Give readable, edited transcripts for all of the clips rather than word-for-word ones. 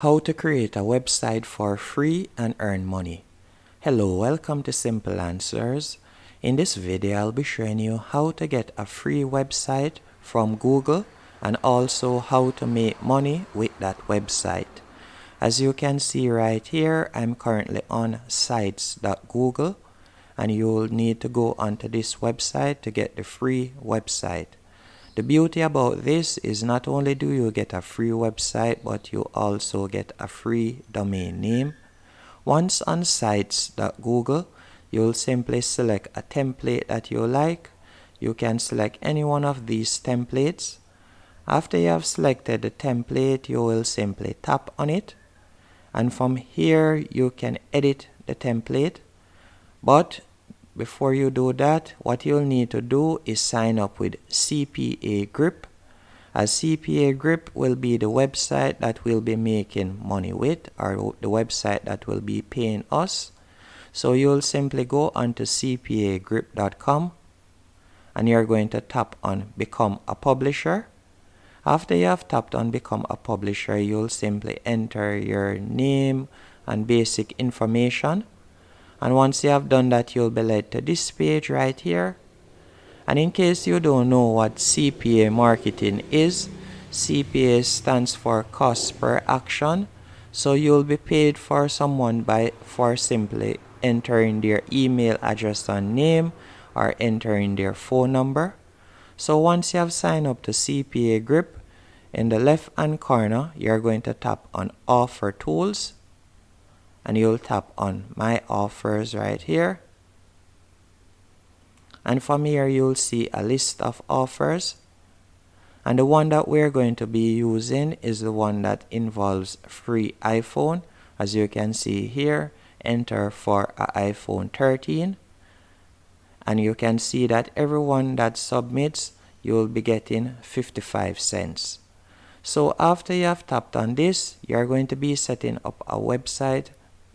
How to create a website for free and earn money. Hello, welcome to Simple Answers. In this video, I'll be showing you how to get a free website from Google and also how to make money with that website. As you can see right here, I'm currently on sites.google and you'll need to go onto this website to get the free website. The beauty about this is not only do you get a free website, but you also get a free domain name. Once on sites.google, you'll simply select a template that you like. You can select any one of these templates. After you have selected the template, you will simply tap on it. And from here, you can edit the template. But before you do that, what you'll need to do is sign up with Cpa Group, as Cpa Group will be the website that we'll be making money with, or the website that will be paying us. So you'll simply go onto cpagroup.com and you're going to tap on Become a Publisher. After you have tapped on Become a Publisher, you'll simply enter your name and basic information. And once you have done that, you'll be led to this page right here. And in case you don't know what Cpa Marketing is, CPA stands for cost per action. So you'll be paid for someone for simply entering their email address and name or entering their phone number. So once you have signed up to Cpa Group, in the left hand corner, you're going to tap on Offer Tools. And you'll tap on My Offers right here. And from here, you'll see a list of offers. And the one that we're going to be using is the one that involves free iPhone. As you can see here, enter for an iPhone 13. And you can see that everyone that submits, you'll be getting 55 cents. So after you have tapped on this, you're going to be setting up a website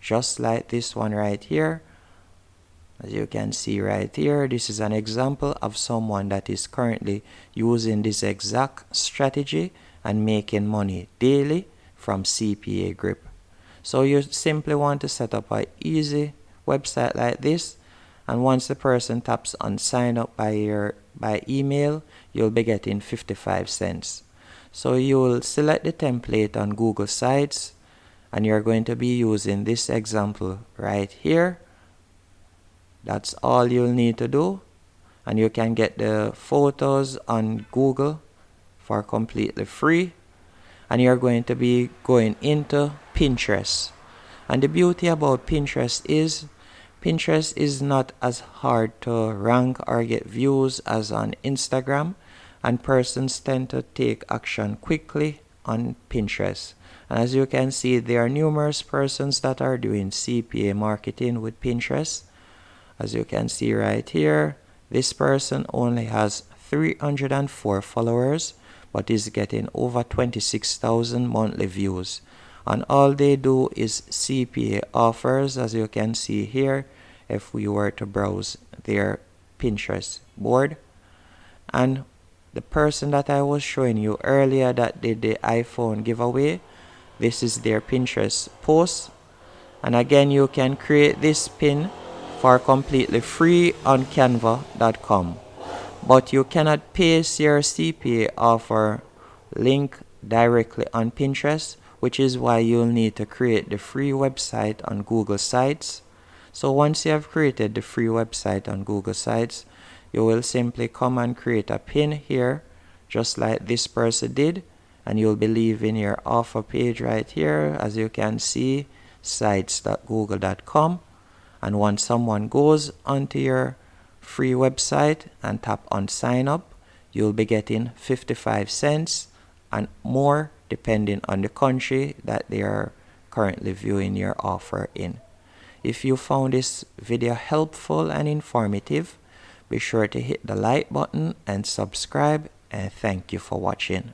just like this one right here. As you can see right here, this is an example of someone that is currently using this exact strategy and making money daily from Cpa Group. So you simply want to set up an easy website like this, and once the person taps on sign up by email, you'll be getting 55 cents. So you will select the template on Google Sites, and you're going to be using this example right here. That's all you'll need to do. And you can get the photos on Google for completely free. And you're going to be going into Pinterest. And the beauty about Pinterest is not as hard to rank or get views as on Instagram. And persons tend to take action quickly on Pinterest. And as you can see, there are numerous persons that are doing Cpa marketing with Pinterest. As you can see right here, this person only has 304 followers, but is getting over 26,000 monthly views. And all they do is Cpa offers, as you can see here, if we were to browse their Pinterest board. And the person that I was showing you earlier that did the iPhone giveaway, this is their Pinterest post. And again, you can create this pin for completely free on canva.com. But you cannot paste your Cpa offer link directly on Pinterest, which is why you'll need to create the free website on Google Sites. So once you have created the free website on Google Sites, you will simply come and create a pin here, just like this person did. And you'll be leaving your offer page right here, as you can see, sites.google.com. And once someone goes onto your free website and tap on sign up, you'll be getting 55 cents and more depending on the country that they are currently viewing your offer in. If you found this video helpful and informative, be sure to hit the like button and subscribe, and thank you for watching.